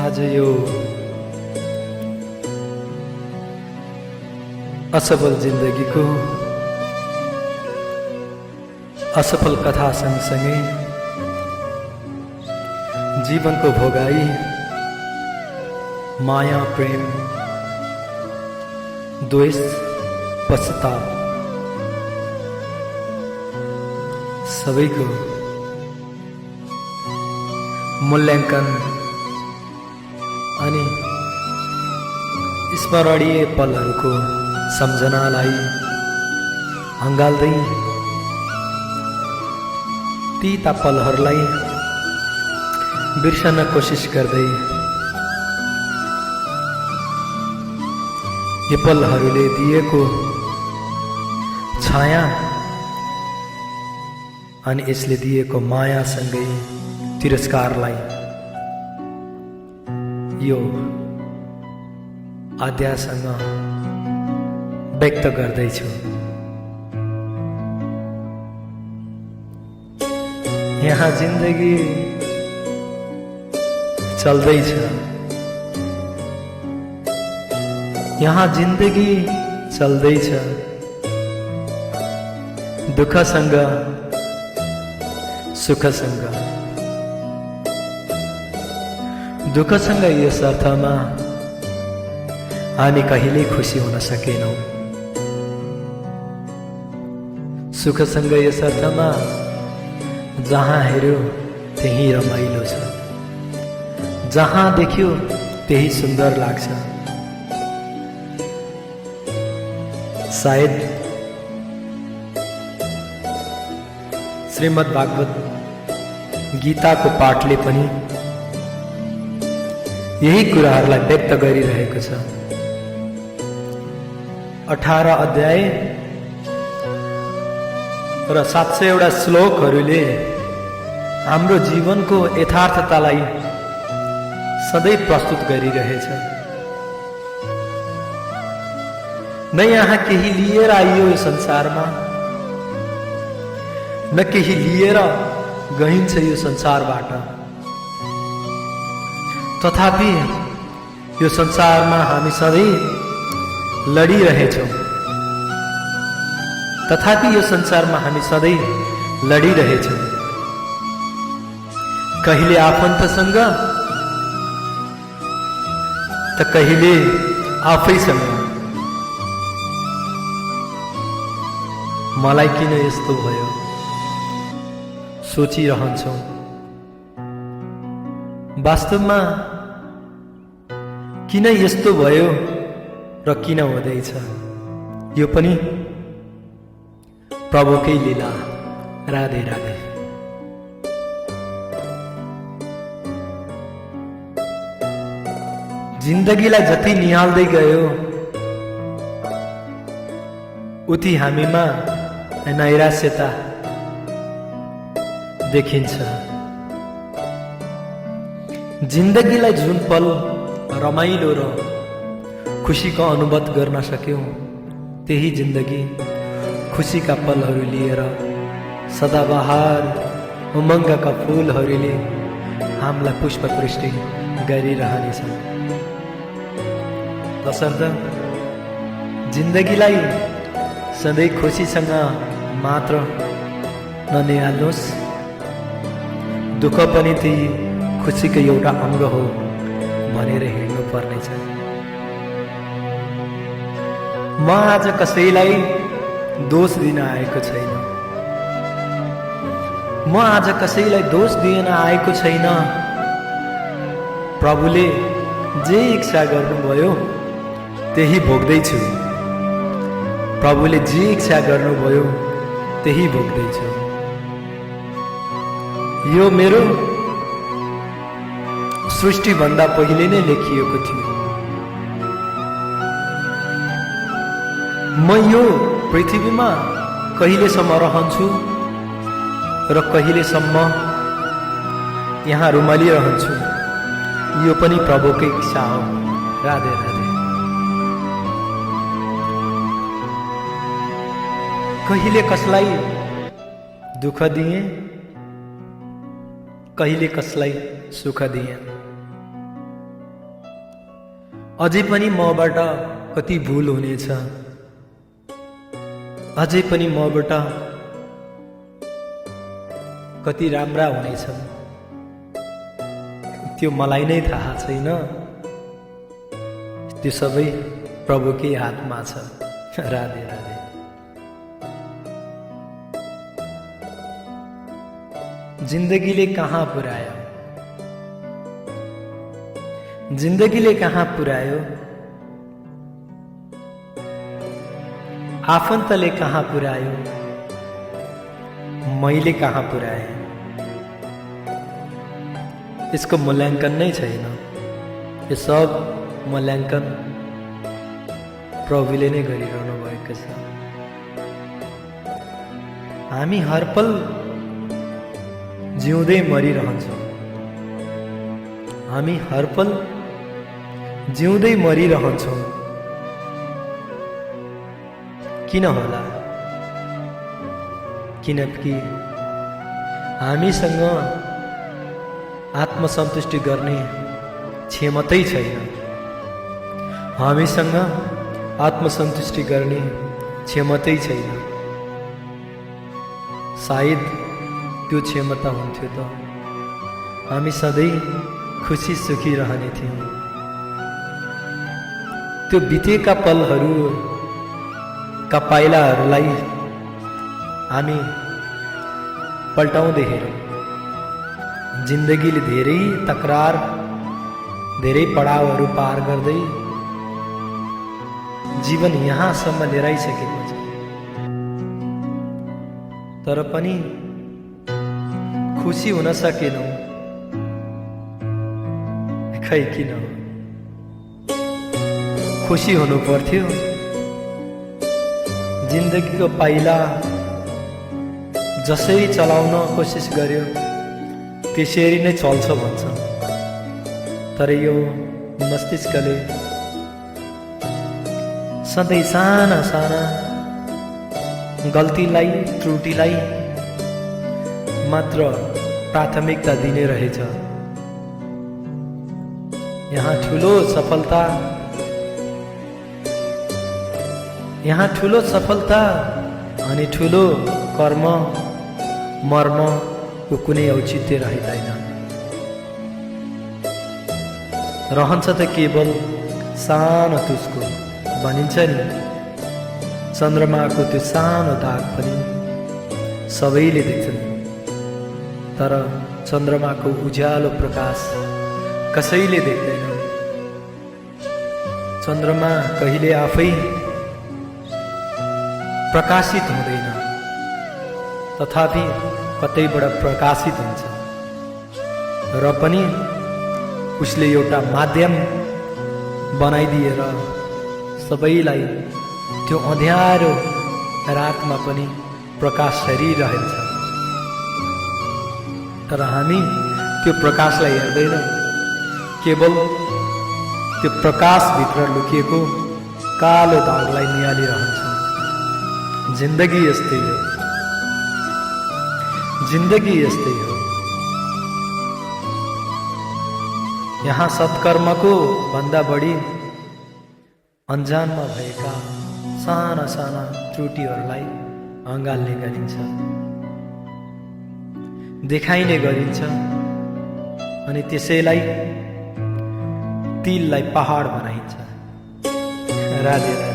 आज यो असफल जिन्दगीको असफल कथा सँगसँगै जीवनको भोगाई, माया प्रेम, द्वेष, पश्चाताप सबैको मूल्याङ्कन अनि स्मरणीय पलहरूको सम्झनालाई हङ्गाल्दै तीता पलहरूलाई बिर्सन कोसिस गर्दै यो पलहरूले दिएको छाया अनि यसले दिएको मायासँगै तिरस्कारलाई यो अध्यायसँग व्यक्त गर्दैछु। यहाँ जिन्दगी चल्दैछ, यहाँ जिन्दगी चल्दैछ, दुःखसँग सुखसँग, दुःखसँग यस अर्थमा हामी कहिल्यै खुसी हुन सकेनौं, सुखसँग यस अर्थमा जहाँ हेर्यो त्यही रमाइलो छ, जहाँ देख्यो त्यही सुन्दर लाग्छ। सायद श्रीमद् भागवत गीताको पाठले पनि यही कुराहरूलाई व्यक्त गरिरहेको छ। 18 अध्याय र 700 श्लोकहरूले हाम्रो जीवनको यथार्थतालाई सधैँ प्रस्तुत गरिरहेछ। न यहाँ केही लिएर आइयो यो संसारमा, न केही लिएर गइन्छ यो संसारबाट, तथापि यो संसारमा हामी सधैँ लडिरहेछौँ, तथापि यो संसारमा हामी सधैँ लडिरहेछौँ। कहिले आफन्तसँग त कहिले आफैसँग। मलाई किन यस्तो भयो सोचिरहन्छौँ। वास्तवमा किन यस्तो भयो र किन हुँदैछ, यो पनि प्रभुकै लीला। राधे राधे। जिन्दगीलाई जति निहाल्दै गयो उति हामीमा नैराश्यता देखिन्छ। जिन्दगीलाई जुन पल रमाइलो र खुसीको अनुभव गर्न सक्यौं, त्यही जिन्दगी खुसीका पलहरू लिएर सदाबहार उमङ्गका फूलहरूले हामीलाई पुष्पवृष्टि गरिरहनेछन्। तसर्थ जिन्दगीलाई सधैँ खुसीसँग मात्र ननिहाल्नुहोस्, दुःख पनि ती खुसीको एउटा अङ्ग हो भनेर हिँड्नु पर्नेछ। म आज कसैलाई दोष दिन आएको छैन, म आज कसैलाई दोष दिन आएको छैन। प्रभुले जे इच्छा गर्नुभयो त्यही भोग्दैछु, प्रभुले जे इच्छा गर्नुभयो त्यही भोग्दैछु। यो मेरो सृष्टिभन्दा पहिले नै लेखिएको थियो। म यो पृथ्वीमा कहिलेसम्म रहन्छु र कहिलेसम्म यहाँ रुमालिरहन्छु, यो पनि प्रभुकै इच्छा हो। राधे राधे। कहिले कसलाई दुःख दिए, कहिले कसलाई सुख दिए, अझै पनि मबाट कति भुल हुनेछ, अझै पनि मबाट कति राम्रा हुनेछ, त्यो मलाई नै थाहा छैन। त्यो सबै प्रभुकै हातमा छ। राधे राधे। जिन्दगीले कहाँ पुर्यायो, जिन्दगीले कहाँ पुर्यायो, आफन्तले कहाँ पुर्यायो, मैले कहाँ पुर्याएँ। यसको मूल्याङ्कन नै छैन। यो सब मूल्याङ्कन प्रभुले नै गरिरहनु भएको छ। हामी हरपल जिउँदै मरिरहन्छौँ, हामी हरपल जिउँदै मरिरहन्छौँ। किन होला? किनकि हामीसँग आत्मसन्तुष्टि गर्ने क्षमतै छैन। हामीसँग आत्मसन्तुष्टि गर्ने क्षमतै छैन। सायद त्यो क्षमता हुन्थ्यो त हामी सधैँ खुसी सुखी रहने थियौँ। त्यो बितेका पलहरूका पाइलाहरूलाई हामी पल्टाउँदै हेरौँ। जिन्दगीले धेरै तकरार, धेरै पडावहरू पार गर्दै जीवन यहाँसम्म लिएर आइसकेको छ। तर पनि खुसी हुन सकेनौँ। खै किन? खुसी हुनु पर्थ्यो। जिन्दगीको पाइला जसरी चलाउन कोसिस गर्यो त्यसरी नै चल्छ भन्छ। तर यो मस्तिष्कले सधैँ साना साना गल्तीलाई, त्रुटिलाई मात्र प्राथमिकता दिने रहेछ। यहाँ ठुलो सफलता अनि ठुलो कर्म मर्मको कुनै औचित्य रहँदैन। रहन्छ त केवल सानो तुसको। भनिन्छ नि, चन्द्रमाको त्यो सानो दाग पनि सबैले देख्छन्, तर चन्द्रमाको उज्यालो प्रकाश कसैले देख्दैन। चन्द्रमा कहिले आफै प्रकाशित हुँदैन, तथापि कतैबाट प्रकाशित हुन्छ। र पनि उसले एउटा माध्यम बनाइदिएर सबैलाई त्यो अँध्यारो रातमा पनि प्रकाश छरिरहेछ। तर हामी त्यो प्रकाशलाई हेर्दैनौँ, केवल त्यो प्रकाशभित्र लुकिएको कालो दागलाई निहालिरहन्छौँ। जिन्दगी यस्तै हो, जिन्दगी यस्तै हो। यहाँ सत्कर्मको भन्दा बढी अन्जानमा भएका साना साना त्रुटिहरूलाई अँगाल्ने गरिन्छ, देखाइने गरिन्छ, अनि त्यसैलाई तिललाई पहाड बनाइन्छ। राधे राधे।